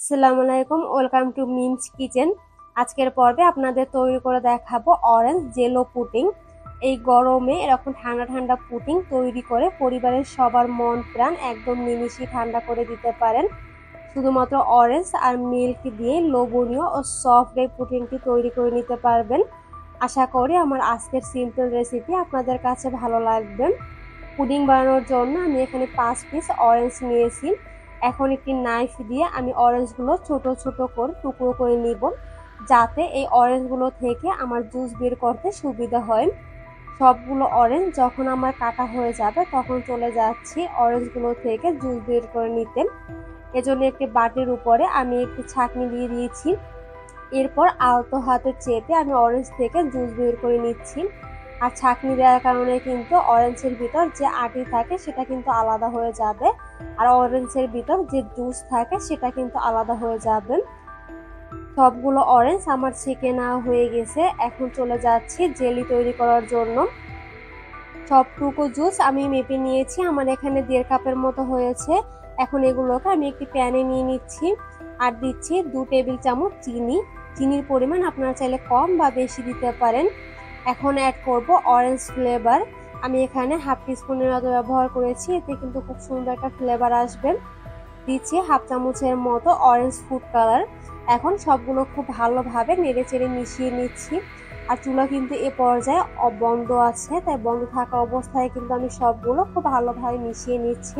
আসসালামু আলাইকুম, welcome to memes kitchen. আজকের পর্বে আপনাদের তৈরি করে দেখাবো অরেঞ্জ জেলো পুডিং। এই গরমে এরকম ঠান্ডা ঠান্ডা পুডিং তৈরি করে পরিবারের সবার মন প্রাণ একদম নিমিষেই ঠান্ডা করে দিতে পারেন। শুধুমাত্র অরেঞ্জ আর মিল্ক দিয়ে লোভনীয় ও সফট এই পুডিংটি তৈরি করে নিতে পারবেন। আশা করি আমার আজকের সিম্পল রেসিপি আপনাদের কাছে ভালো লাগবে। পুডিং বানানোর জন্য আমি এখানে 5 পিস অরেঞ্জ নিয়েছি। এখন একটি নাইফ দিয়ে আমি অরেঞ্জগুলো ছোট ছোট করে টুকরো করে নিব, যাতে এই অরেঞ্জগুলো থেকে আমার জুস বের করতে সুবিধা হয়। সবগুলো অরেঞ্জ যখন আমার কাটা হয়ে যাবে তখন চলে যাচ্ছি অরেঞ্জগুলো থেকে জুস বের করে নিতে। এজন্য একটি বাটির উপরে আমি একটি ছাঁকনি দিয়ে দিয়েছি। এরপর আলতো হাতে চেপে আমি অরেঞ্জ থেকে জুস বের করে নিচ্ছি। আর ছাঁকনি দেওয়ার কারণে কিন্তু অরেঞ্জের ভিতর যে আটি থাকে সেটা কিন্তু আলাদা হয়ে যাবে, আর অরেঞ্জের ভিতর যে জুস থাকে সেটা কিন্তু আলাদা হয়ে যাবে। সবগুলো অরেঞ্জ আমার ছেঁকে নেওয়া হয়ে গেছে। এখন চলে যাচ্ছি জেলি তৈরি করার জন্য। সবটুকু জুস আমি মেপে নিয়েছি, আমার এখানে 1.5 কাপের মতো হয়েছে। এখন এগুলোকে আমি একটি প্যানে নিয়ে নিচ্ছি আর দিচ্ছি 2 টেবিল চামচ চিনি। চিনির পরিমাণ আপনারা চাইলে কম বা বেশি দিতে পারেন। এখন অ্যাড করব অরেঞ্জ ফ্লেভার। আমি এখানে হাফ টিস্পুনের মতো ব্যবহার করেছি, এতে কিন্তু খুব সুন্দর একটা ফ্লেভার আসবে। দিচ্ছি হাফ চামচের মতো অরেঞ্জ ফুড কালার। এখন সবগুলো খুব ভালোভাবে নেড়েচেড়ে মিশিয়ে নিচ্ছি। আর চুলা কিন্তু এ পর্যায়ে বন্ধ আছে, তাই বন্ধ থাকা অবস্থায় কিন্তু আমি সবগুলো খুব ভালোভাবে মিশিয়ে নিচ্ছি।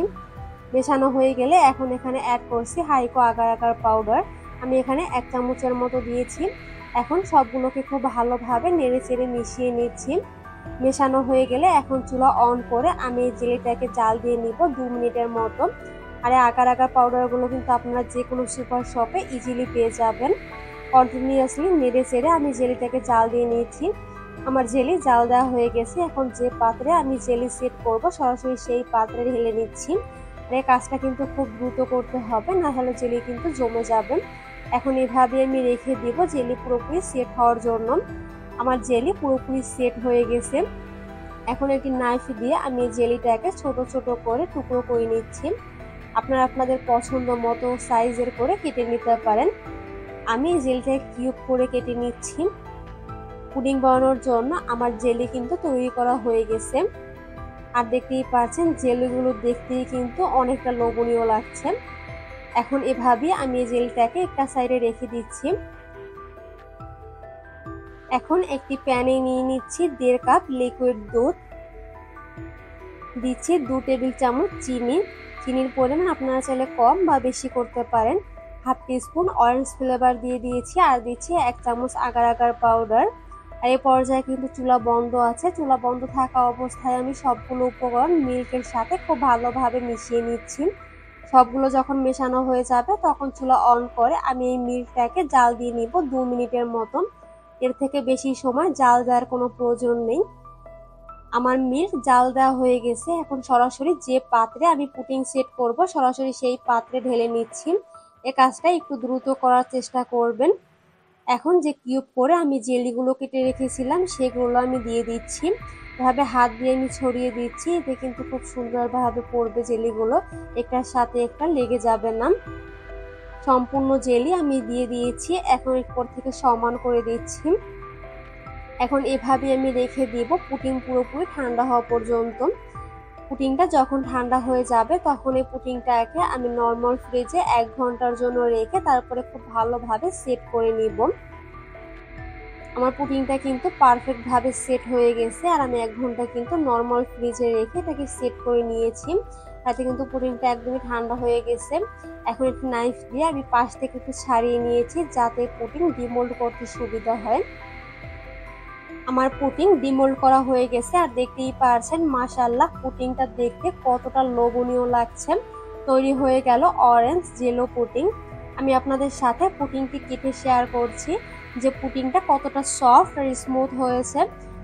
মেশানো হয়ে গেলে এখন এখানে অ্যাড করছি হারিকো আগার আগার পাউডার। আমি এখানে 1 চামচের মতো দিয়েছি। এখন সবগুলোকে খুব ভালোভাবে নেড়েচেড়ে মিশিয়ে নিচ্ছি। মেশানো হয়ে গেলে এখন চুলা অন করে আমি এই জেলিটাকে জাল দিয়ে নিব 2 মিনিটের মতো। আর আগার আগার পাউডারগুলো কিন্তু আপনারা যে কোনো সুপার শপে ইজিলি পেয়ে যাবেন। কন্টিনিউয়াসলি নেড়েচেড়ে আমি জেলিটাকে জাল দিয়ে নিয়েছি। আমার জেলি জাল দেওয়া হয়ে গেছে। এখন যে পাত্রে আমি জেলি সেট করব সরাসরি সেই পাত্রে ঢেলে নিচ্ছি। এই কাজটা কিন্তু খুব দ্রুত করতে হবে, না হলে জেলি কিন্তু জমে যাবে। এখন এভাবে আমি রেখে দিব জেলি পুরোপুরি সেট হওয়ার জন্য। আমার জেলি পুরোপুরি সেট হয়ে গেছে। এখন একটি নাইফ দিয়ে আমি জেলিটাকে ছোট ছোট করে টুকরো করে নিচ্ছি। আপনারা আপনাদের পছন্দ মতো সাইজের করে কেটে নিতে পারেন। আমি জেলিটাকে কিউব করে কেটে নিচ্ছি। পুডিং বানানোর জন্য আমার জেলি কিন্তু তৈরি করা হয়ে গেছে। আর দেখতেই পাচ্ছেন জেলিগুলো দেখতেই কিন্তু অনেকটা লোভনীয় লাগছে। এখন এভাবে আমি এই জেলটাকে একটা সাইডে রেখে দিচ্ছি। এখন একটি প্যানে নিয়ে নিচ্ছি 1.5 কাপ লিকুইড দুধ। দিচ্ছি 2 টেবিল চামচ চিনি। চিনির পরিমাণ আপনারা চাইলে কম বা বেশি করতে পারেন। হাফ টিস্পুন অরেঞ্জ ফ্লেভার দিয়ে দিয়েছি আর দিচ্ছি 1 চামচ আগার আগার পাউডার। আর এই পর্যায়ে কিন্তু চুলা বন্ধ আছে। চুলা বন্ধ থাকা অবস্থায় আমি সবগুলো উপকরণ মিল্কের সাথে খুব ভালোভাবে মিশিয়ে নিচ্ছি। সবগুলো যখন মেশানো হয়ে যাবে তখন চুলা অন করে আমি এই মিল্কটাকে জাল দিয়ে নিব 2 মিনিটের মতন। এর থেকে বেশি সময় জাল দেওয়ার কোনো প্রয়োজন নেই। আমার মিল্ক জাল দেওয়া হয়ে গেছে। এখন সরাসরি যে পাত্রে আমি পুডিং সেট করব সরাসরি সেই পাত্রে ঢেলে নিচ্ছি। এই কাজটা একটু দ্রুত করার চেষ্টা করবেন। এখন যে কিউব করে আমি জেলিগুলো কেটে রেখেছিলাম সেগুলো আমি দিয়ে দিচ্ছি। এভাবে হাত দিয়ে আমি ছড়িয়ে দিচ্ছি, এতে কিন্তু খুব সুন্দরভাবে পড়বে জেলিগুলো, একটার সাথে একটা লেগে যাবে না। সম্পূর্ণ জেলি আমি দিয়ে দিয়েছি। এখন এরপর থেকে সমান করে দিচ্ছি। এখন এভাবে আমি রেখে দিব পুডিং পুরোপুরি ঠান্ডা হওয়া পর্যন্ত। পুডিংটা যখন ঠান্ডা হয়ে যাবে তখন এই পুডিংটাকে আমি নর্মাল ফ্রিজে 1 ঘন্টার জন্য রেখে তারপরে খুব ভালোভাবে সেট করে নিব। আমার পুডিংটা কিন্তু পারফেক্ট ভাবে সেট হয়ে গেছে। আর আমি 1 ঘন্টা কিন্তু নর্মাল ফ্রিজে রেখে এটাকে সেট করে নিয়েছি। তাতে কিন্তু পুডিংটা একদমই ঠান্ডা হয়ে গেছে। এখন একটু নাইফ দিয়ে আমি পাশ থেকে একটু ছাড়িয়ে নিয়েছি, যাতে পুডিং ডিমোল্ড করতে সুবিধা হয়। আমার পুডিং ডিমোল্ড করা হয়ে গেছে। আর দেখতেই পারছেন মাশাআল্লাহ পুডিংটা দেখতে কতটা লোভনীয় লাগছে। তৈরি হয়ে গেল অরেঞ্জ জেলো পুডিং। আমি আপনাদের সাথে পুডিংটি কেটে শেয়ার করছি যে পুডিংটা কতটা সফট আর স্মুথ হয়েছে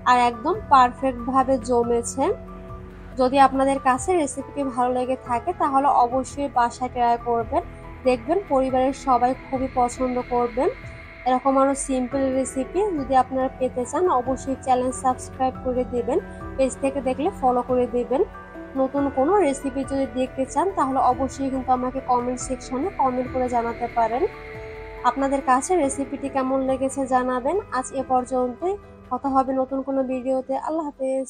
আর একদম পারফেক্ট ভাবে জমেছে। যদি আপনাদের কাছে রেসিপিটি ভালো লেগে থাকে তাহলে অবশ্যই বাসায় ট্রাই করবেন। দেখবেন পরিবারের সবাই খুবই পছন্দ করবেন। এরকম আরো সিম্পল রেসিপি যদি আপনারা পেতে চান অবশ্যই চ্যানেল সাবস্ক্রাইব করে দিবেন। পেজ থেকে দেখলে ফলো করে দিবেন। নতুন কোনো রেসিপি যদি দেখতে চান তাহলে অবশ্যই কিন্তু আমাকে কমেন্ট সেকশনে কমেন্ট করে জানাতে পারেন। আপনাদের কাছে রেসিপিটি কেমন লেগেছে জানাবেন। আজ এ পর্যন্তই, কথা হবে নতুন কোনো ভিডিওতে। আল্লাহ হাফেজ।